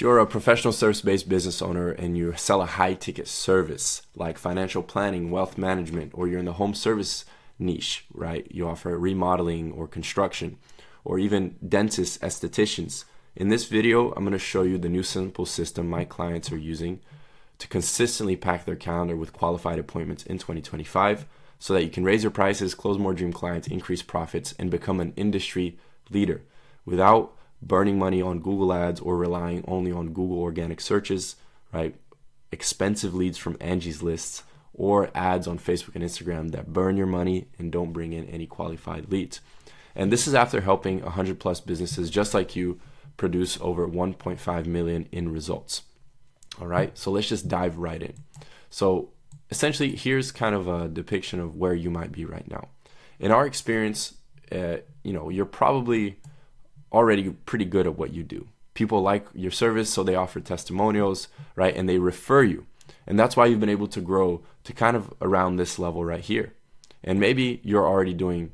If you're a professional service-based business owner and you sell a high-ticket service like financial planning, wealth management, or you're in the home service niche, right? You offer remodeling or construction, or even dentists, estheticians. In this video, I'm going to show you the new simple system my clients are using to consistently pack their calendar with qualified appointments in 2025 so that you can raise your prices, close more dream clients, increase profits, and become an industry leader without burning money on Google ads or relying only on Google organic searches, right? Expensive leads from Angie's lists or ads on Facebook and Instagram that burn your money and don't bring in any qualified leads. And this is after helping 100 plus businesses just like you produce over 1.5 million in results. All right, so let's just dive right in. So essentially, here's kind of a depiction of where you might be right now. In our experience, you're probably already pretty good at what you do. People like your service, so they offer testimonials, right? And they refer you. And that's why you've been able to grow to kind of around this level right here. And maybe you're already doing,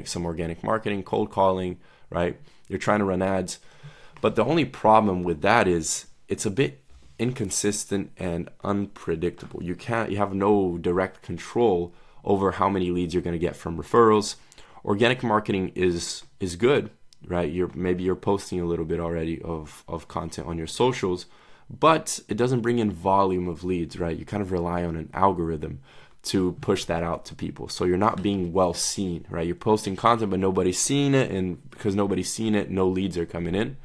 some organic marketing, cold calling, right? You're trying to run ads. But the only problem with that is it's a bit inconsistent and unpredictable. You have no direct control over how many leads you're going to get from referrals. Organic marketing is good, right? Maybe you're posting a little bit already of content on your socials, but it doesn't bring in volume of leads, right? You kind of rely on an algorithm to push that out to people. So you're not being well seen, right? You're posting content, but nobody's seeing it. And because nobody's seen it, no leads are coming in.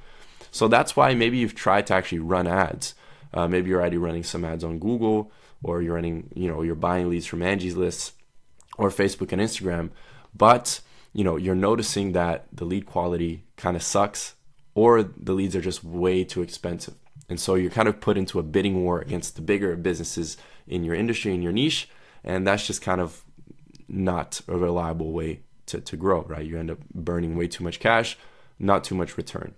So that's why maybe you've tried to actually run ads. Maybe you're already running some ads on Google, or you're running, you're buying leads from Angie's lists or Facebook and Instagram. But, you're noticing that the lead quality kind of sucks, or the leads are just way too expensive. And so you're kind of put into a bidding war against the bigger businesses in your industry, in your niche. And that's just kind of not a reliable way to grow, right? You end up burning way too much cash, not too much return.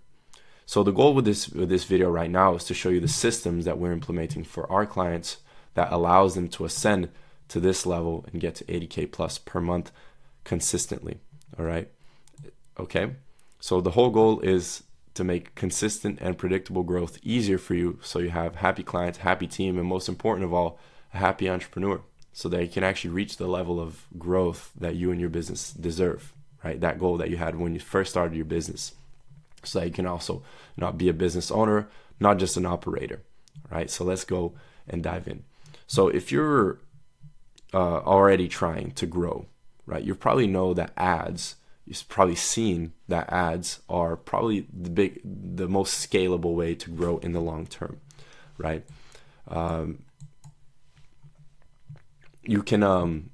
So the goal with this video right now is to show you the systems that we're implementing for our clients that allows them to ascend to this level and get to 80K plus per month consistently. All right. Okay. So the whole goal is to make consistent and predictable growth easier for you, so you have happy clients, happy team, and most important of all, a happy entrepreneur, so that you can actually reach the level of growth that you and your business deserve, right? That goal that you had when you first started your business, so that you can also not be a business owner, not just an operator, right? So let's go and dive in. So if you're already trying to grow, right, you probably know that ads, you've probably seen that ads are probably the most scalable way to grow in the long term, right? You can,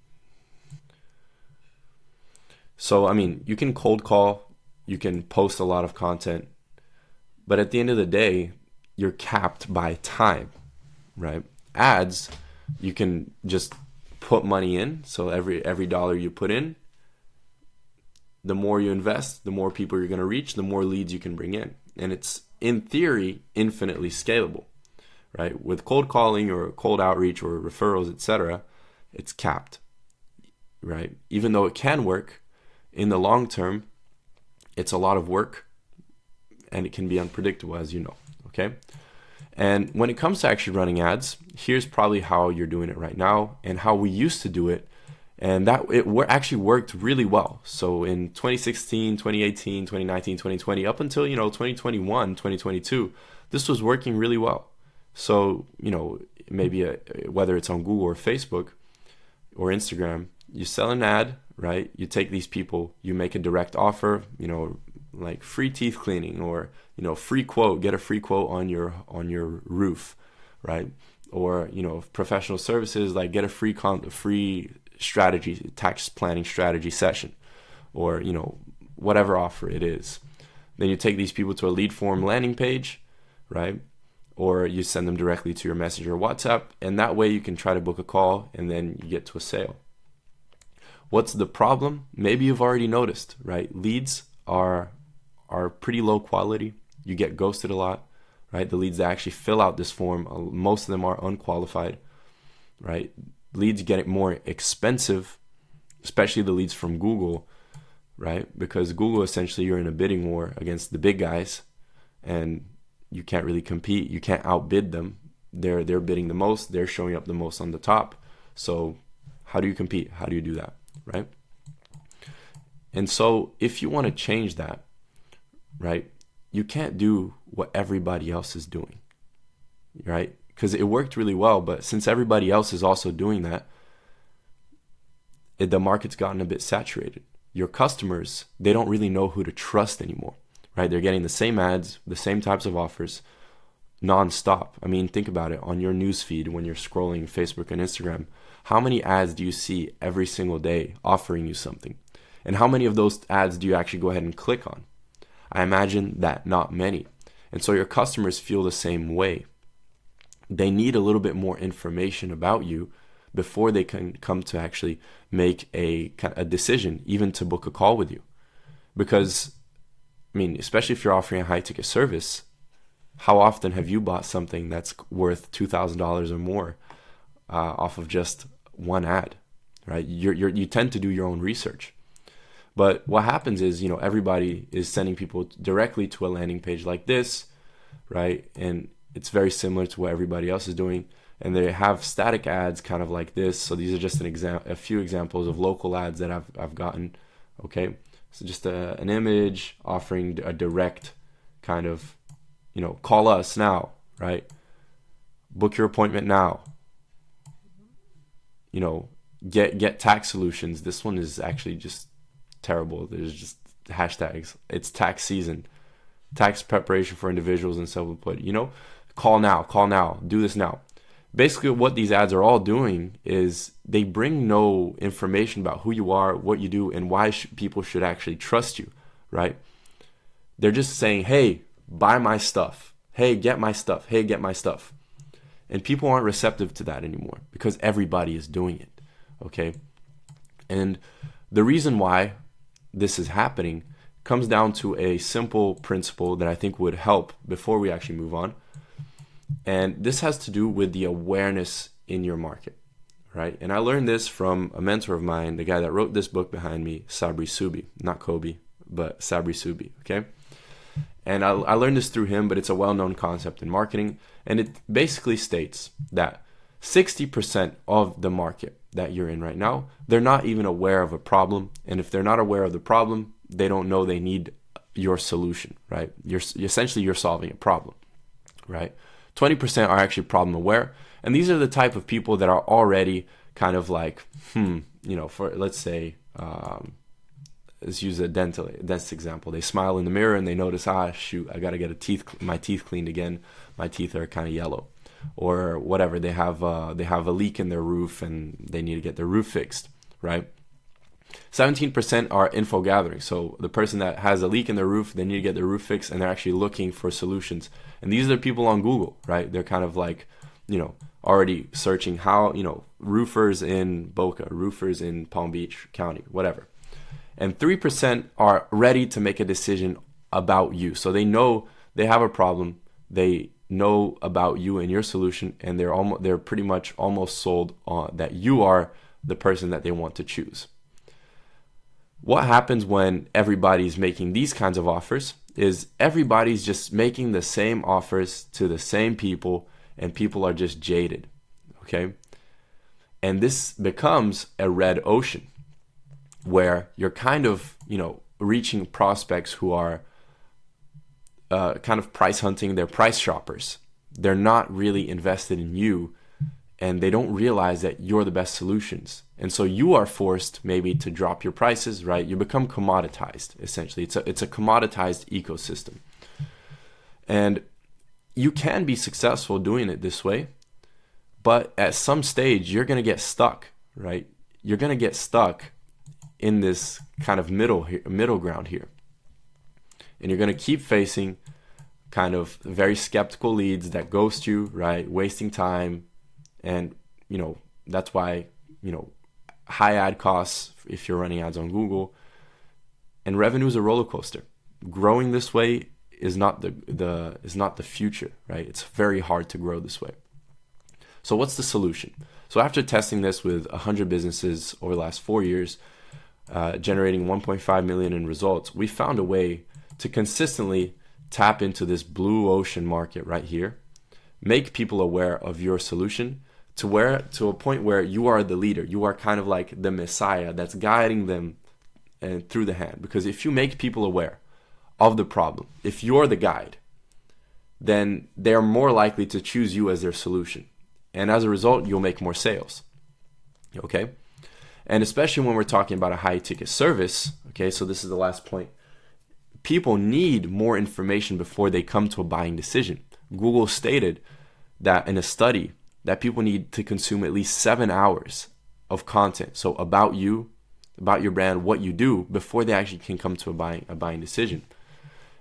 you can cold call, you can post a lot of content, but at the end of the day, you're capped by time, right? Ads, you can just put money in. So every dollar you put in, the more you invest, the more people you're going to reach, the more leads you can bring in. And it's, in theory, infinitely scalable, right? With cold calling or cold outreach or referrals, etc., it's capped, right? Even though it can work, in the long term, it's a lot of work and it can be unpredictable, as you know, okay? And when it comes to actually running ads, here's probably how you're doing it right now and how we used to do it. And that it actually worked really well. So in 2016, 2018, 2019, 2020, up until, 2021, 2022, this was working really well. So, maybe whether it's on Google or Facebook or Instagram, you sell an ad, right? You take these people, you make a direct offer, like free teeth cleaning, or free quote, get a free quote on your roof, right? Or professional services, like get a free strategy, tax planning strategy session, or whatever offer it is. Then you take these people to a lead form landing page, right? Or you send them directly to your Messenger or WhatsApp, and that way you can try to book a call and then you get to a sale. What's the problem? Maybe you've already noticed, right? Leads are pretty low quality. You get ghosted a lot, right? The leads that actually fill out this form, most of them are unqualified, right? Leads get more expensive, especially the leads from Google, right? Because Google, essentially, you're in a bidding war against the big guys, and You can't really compete. You can't outbid them. They're bidding the most. They're showing up the most on the top. So how do you compete? How do you do that, right? And so if you want to change that, right, you can't do what everybody else is doing, right? Because it worked really well, but since everybody else is also doing that, the market's gotten a bit saturated. Your customers, they don't really know who to trust anymore, right? They're getting the same ads, the same types of offers nonstop. I mean, think about it. On your newsfeed, when you're scrolling Facebook and Instagram, how many ads do you see every single day offering you something? And how many of those ads do you actually go ahead and click on? I imagine that not many. And so your customers feel the same way. They need a little bit more information about you before they can come to actually make a decision, even to book a call with you. Because, I mean, especially if you're offering a high ticket service, how often have you bought something that's worth $2,000 or more off of just one ad, right? You tend to do your own research. But what happens is, everybody is sending people directly to a landing page like this, right? And it's very similar to what everybody else is doing. And they have static ads kind of like this. So these are just a few examples of local ads that I've gotten, okay? So just an image offering a direct kind of, call us now, right? Book your appointment now. Get tax solutions. This one is actually just terrible. There's just hashtags. It's tax season. Tax preparation for individuals and self-employed. Call now, do this now. Basically, what these ads are all doing is they bring no information about who you are, what you do, and why people should actually trust you, right? They're just saying, hey, buy my stuff. Hey, get my stuff. Hey, get my stuff. And people aren't receptive to that anymore because everybody is doing it, okay? And the reason why this is happening comes down to a simple principle that I think would help before we actually move on. And this has to do with the awareness in your market, right? And I learned this from a mentor of mine, the guy that wrote this book behind me, Sabri Suby, not Kobe, but Sabri Suby, okay? And I learned this through him, but it's a well-known concept in marketing. And it basically states that 60% of the market that you're in right now, they're not even aware of a problem. And if they're not aware of the problem, they don't know they need your solution, right? You're solving a problem, right? 20% are actually problem aware. And these are the type of people that are already kind of like, for, let's say, let's use a dentist example. They smile in the mirror and they notice, shoot, I got to get my teeth cleaned again. My teeth are kind of yellow, or whatever. They have a leak in their roof and they need to get their roof fixed, right? 17% are info gathering. So the person that has a leak in their roof, they need to get their roof fixed, and they're actually looking for solutions. And these are the people on Google, right? They're kind of like, already searching how, roofers in Boca, roofers in Palm Beach County, whatever. And 3% are ready to make a decision about you. So they know they have a problem. They know about you and your solution, and they're pretty much almost sold on that you are the person that they want to choose. What happens when everybody's making these kinds of offers is everybody's just making the same offers to the same people, and people are just jaded, okay? And this becomes a red ocean where you're kind of, reaching prospects who are kind of price hunting. They're price shoppers. They're not really invested in you, and they don't realize that you're the best solutions. And so you are forced maybe to drop your prices, right? You become commoditized, essentially. It's a commoditized ecosystem. And you can be successful doing it this way, but at some stage, you're going to get stuck, right? You're going to get stuck in this kind of middle ground here. And you're going to keep facing kind of very skeptical leads that ghost you, right? Wasting time. And, that's why, high ad costs if you're running ads on Google, and revenue is a roller coaster. Growing this way is not the future, right? It's very hard to grow this way. So what's the solution? So after testing this with 100 businesses over the last 4 years, generating 1.5 million in results, we found a way to consistently tap into this blue ocean market right here, make people aware of your solution to a point where you are the leader. You are kind of like the messiah that's guiding them and through the hand. Because if you make people aware of the problem, if you're the guide, then they're more likely to choose you as their solution. And as a result, you'll make more sales. Okay? And especially when we're talking about a high ticket service, okay, so this is the last point. People need more information before they come to a buying decision. Google stated that in a study that people need to consume at least 7 hours of content. So about you, about your brand, what you do, before they actually can come to a buying decision.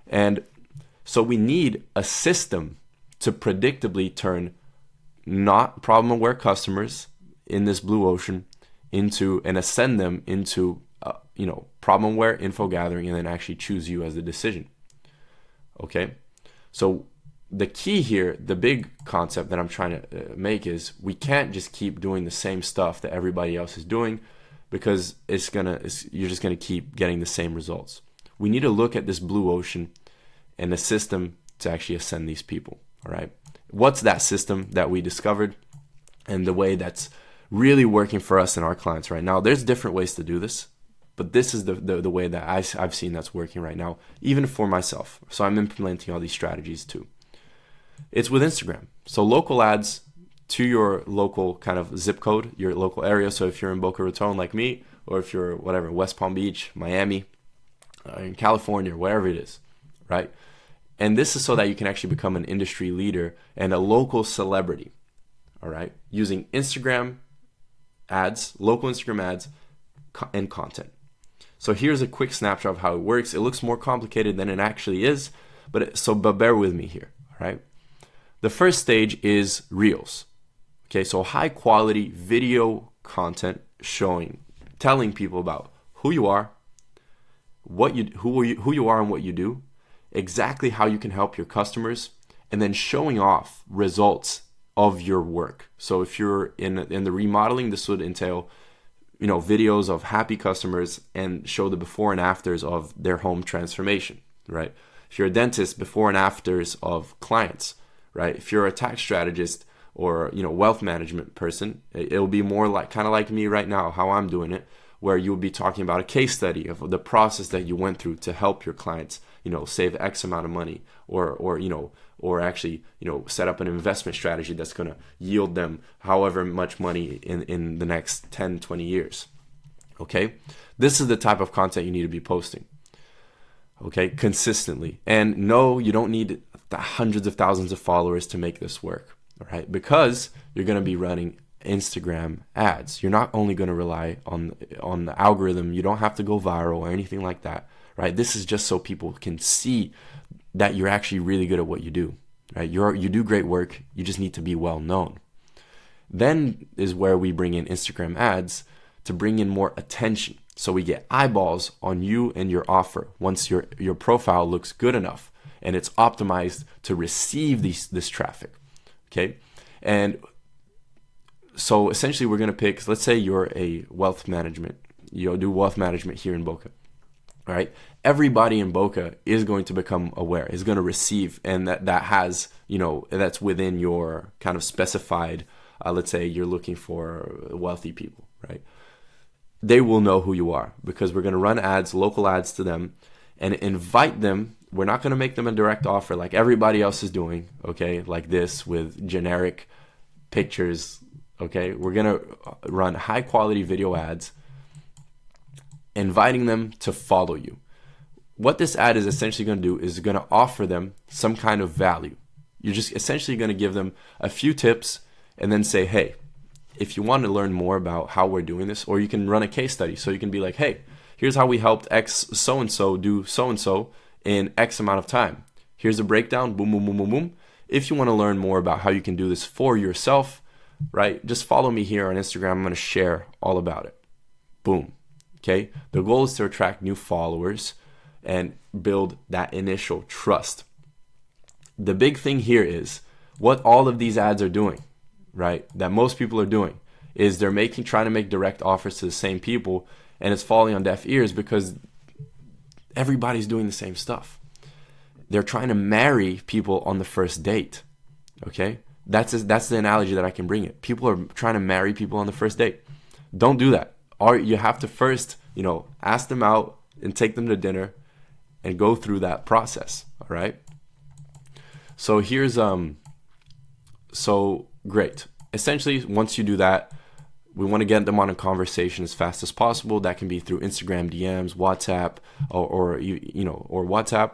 And so we need a system to predictably turn not problem-aware customers in this blue ocean into and ascend them into problem-aware info gathering, and then actually choose you as the decision. Okay, so the key here, the big concept that I'm trying to make is we can't just keep doing the same stuff that everybody else is doing, because you're just gonna keep getting the same results. We need to look at this blue ocean and a system to actually ascend these people. All right, what's that system that we discovered and the way that's really working for us and our clients right now? There's different ways to do this, but this is the way that I've seen that's working right now, even for myself. So I'm implementing all these strategies too. It's with Instagram. So local ads to your local kind of zip code, your local area. So if you're in Boca Raton like me, or if you're whatever, West Palm Beach, Miami, in California, wherever it is, right? And this is so that you can actually become an industry leader and a local celebrity, all right? Using Instagram ads, local Instagram ads, and content. So here's a quick snapshot of how it works. It looks more complicated than it actually is, but bear with me here, all right? The first stage is Reels. Okay, so high quality video content telling people about who you are, who you are and what you do, exactly how you can help your customers, and then showing off results of your work. So if you're in the remodeling, this would entail videos of happy customers and show the before and afters of their home transformation, right? If you're a dentist, before and afters of clients, right? If you're a tax strategist or wealth management person, it'll be more like kind of like me right now, how I'm doing it, where you'll be talking about a case study of the process that you went through to help your clients, save X amount of money, or actually, set up an investment strategy that's going to yield them however much money in the next 10, 20 years. Okay? This is the type of content you need to be posting. Okay? Consistently. And no, you don't need the hundreds of thousands of followers to make this work. All right? Because you're going to be running Instagram ads. You're not only going to rely on the algorithm. You don't have to go viral or anything like that. Right? This is just so people can see that you're actually really good at what you do, right? You do great work. You just need to be well known. Then is where we bring in Instagram ads to bring in more attention. So we get eyeballs on you and your offer once your profile looks good enough and it's optimized to receive this traffic, okay? And so essentially we're going to pick, let's say you're a wealth management. You do wealth management here in Boca. All right, everybody in Boca is going to become aware, is going to receive, and that has, that's within your kind of specified, let's say you're looking for wealthy people, right? They will know who you are because we're going to run ads, local ads to them, and invite them. We're not going to make them a direct offer like everybody else is doing, okay, like this with generic pictures, okay? We're going to run high quality video ads, inviting them to follow you. What this ad is essentially going to do is going to offer them some kind of value. You're just essentially going to give them a few tips and then say, hey, if you want to learn more about how we're doing this, or you can run a case study. So you can be like, hey, here's how we helped X so-and-so do so-and-so in X amount of time. Here's a breakdown, boom, boom, boom, boom, boom. If you want to learn more about how you can do this for yourself, right, just follow me here on Instagram. I'm going to share all about it. Boom. Okay, the goal is to attract new followers and build that initial trust. The big thing here is what all of these ads are doing, right? That most people are doing is they're trying to make direct offers to the same people, and it's falling on deaf ears because everybody's doing the same stuff. they're trying to marry people on the first date. Okay? That's the analogy that I can bring it. People are trying to marry people on the first date. Don't do that. Or you have to first, ask them out and take them to dinner and go through that process. All right? So here's so great. Essentially, once you do that, we want to get them on a conversation as fast as possible. That can be through Instagram DMs, WhatsApp, or WhatsApp.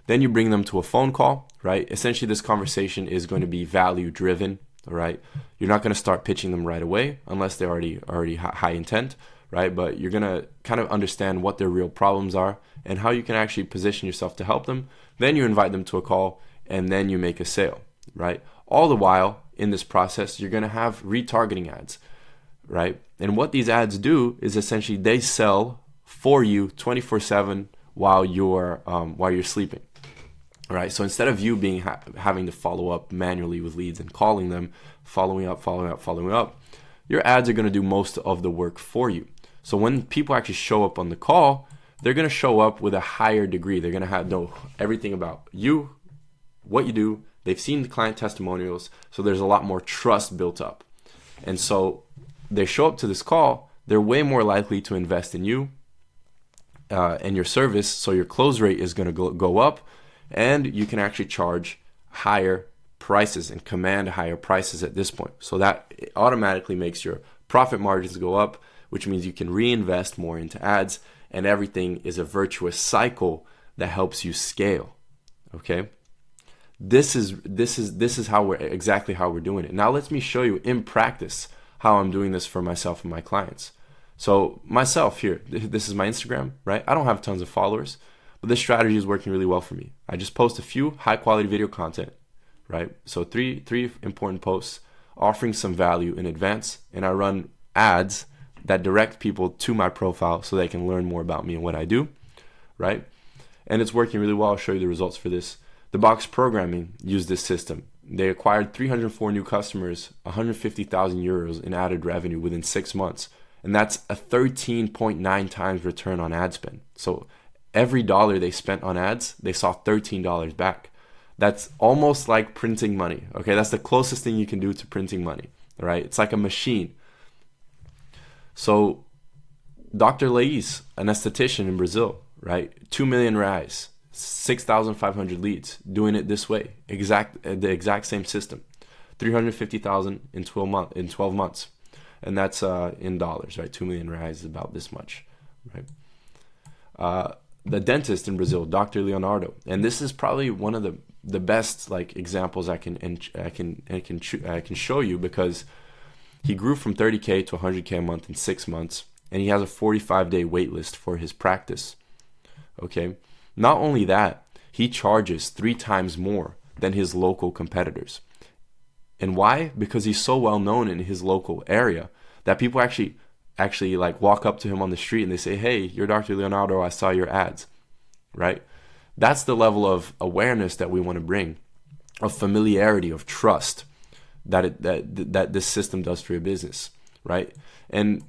Then you bring them to a phone call, right? Essentially, this conversation is going to be value driven, all right? You're not going to start pitching them right away unless they're already high intent, right? But you're going to kind of understand what their real problems are and how you can actually position yourself to help them. Then you invite them to a call, and then you make a sale, right? All the while in this process, you're going to have retargeting ads, right? And what these ads do is essentially they sell for you 24/7 while you're sleeping. All right. So instead of you having to follow up manually with leads and calling them, following up, your ads are going to do most of the work for you. So when people actually show up on the call, they're going to show up with a higher degree. They're going to know everything about you, what you do. They've seen the client testimonials. So there's a lot more trust built up. And so they show up to this call, they're way more likely to invest in you and your service. So your close rate is going to go up, and you can actually charge higher prices and command higher prices at this point. So that automatically makes your profit margins go up, which means you can reinvest more into ads, and everything is a virtuous cycle that helps you scale. Okay? This is exactly how we're doing it. Now let me show you in practice how I'm doing this for myself and my clients. So myself here, this is my Instagram, right? I don't have tons of followers, but this strategy is working really well for me. I just post a few high quality video content, right? So three important posts offering some value in advance, and I run ads that direct people to my profile so they can learn more about me and what I do, right? And it's working really well. I'll show you the results for this. The Box Programming used this system. They acquired 304 new customers, 150,000 euros in added revenue within 6 months. And that's a 13.9 times return on ad spend. So every dollar they spent on ads, they saw $13 back. That's almost like printing money. Okay, that's the closest thing you can do to printing money, right? It's like a machine. So Dr. Lais, an esthetician in Brazil, right? 2 million reais, 6,500 leads, doing it this way, the exact same system, 350,000 in 12 months, and that's in dollars, right? 2 million reais is about this much, right? The dentist in Brazil, Dr. Leonardo, and this is probably one of the best like examples I can show you, because he grew from 30K to 100K a month in 6 months, and he has a 45-day wait list for his practice. Okay. Not only that, he charges 3 times more than his local competitors. And why? Because he's so well known in his local area that people actually like walk up to him on the street and they say, "Hey, you're Dr. Leonardo, I saw your ads." Right? That's the level of awareness that we want to bring, of familiarity, of trust that this system does for your business, right? And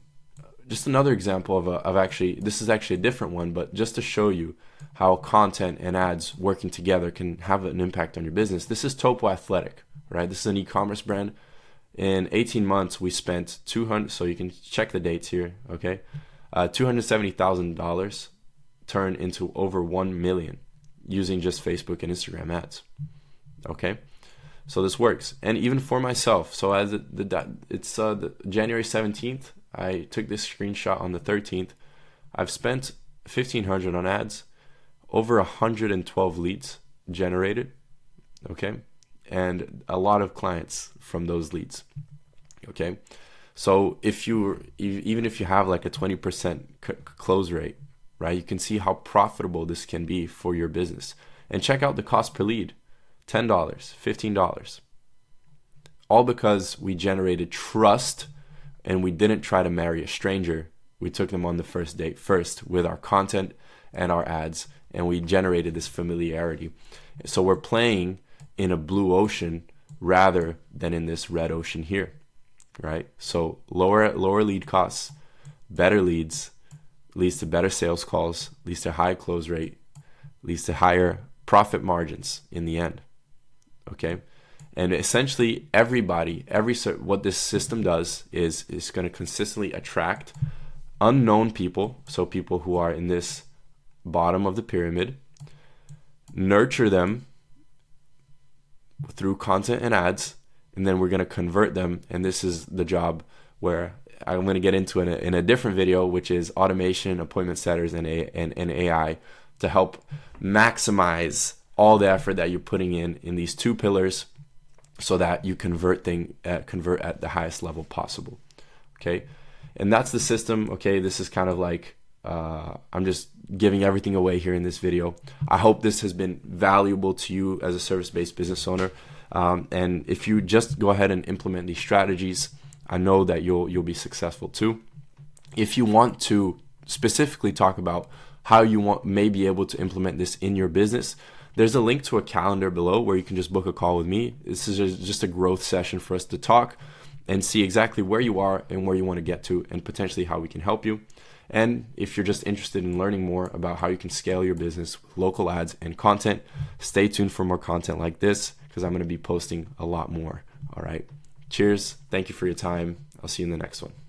just another example of actually, this is actually a different one, but just to show you how content and ads working together can have an impact on your business. This is Topo Athletic, right? This is an e-commerce brand. In 18 months, we spent so you can check the dates here, okay? $270,000 turned into over 1 million using just Facebook and Instagram ads, okay? So this works. And even for myself, so as it's the January 17th, I took this screenshot on the 13th. I've spent $1,500 on ads, over 112 leads generated, okay? And a lot of clients from those leads, okay? So even if you have like a 20% close rate, right, you can see how profitable this can be for your business. And check out the cost per lead, $10, $15, all because we generated trust and we didn't try to marry a stranger. We took them on the first date first with our content and our ads, and we generated this familiarity. So we're playing in a blue ocean rather than in this red ocean here, right? So lower lead costs, better leads, leads to better sales calls, leads to high close rate, leads to higher profit margins in the end. Okay. And essentially everybody, what this system does is going to consistently attract unknown people. So people who are in this bottom of the pyramid, nurture them through content and ads, and then we're going to convert them. And this is the job where I'm going to get into in a different video, which is automation, appointment setters, and AI to help maximize all the effort that you're putting in these two pillars, so that you convert at the highest level possible. Okay, and that's the system. Okay, this is kind of like I'm just giving everything away here in this video. I hope this has been valuable to you as a service-based business owner. And if you just go ahead and implement these strategies, I know that you'll be successful too. If you want to specifically talk about how you may be able to implement this in your business, there's a link to a calendar below where you can just book a call with me. This is just a growth session for us to talk and see exactly where you are and where you want to get to, and potentially how we can help you. And if you're just interested in learning more about how you can scale your business with local ads and content, stay tuned for more content like this, because I'm going to be posting a lot more. All right. Cheers. Thank you for your time. I'll see you in the next one.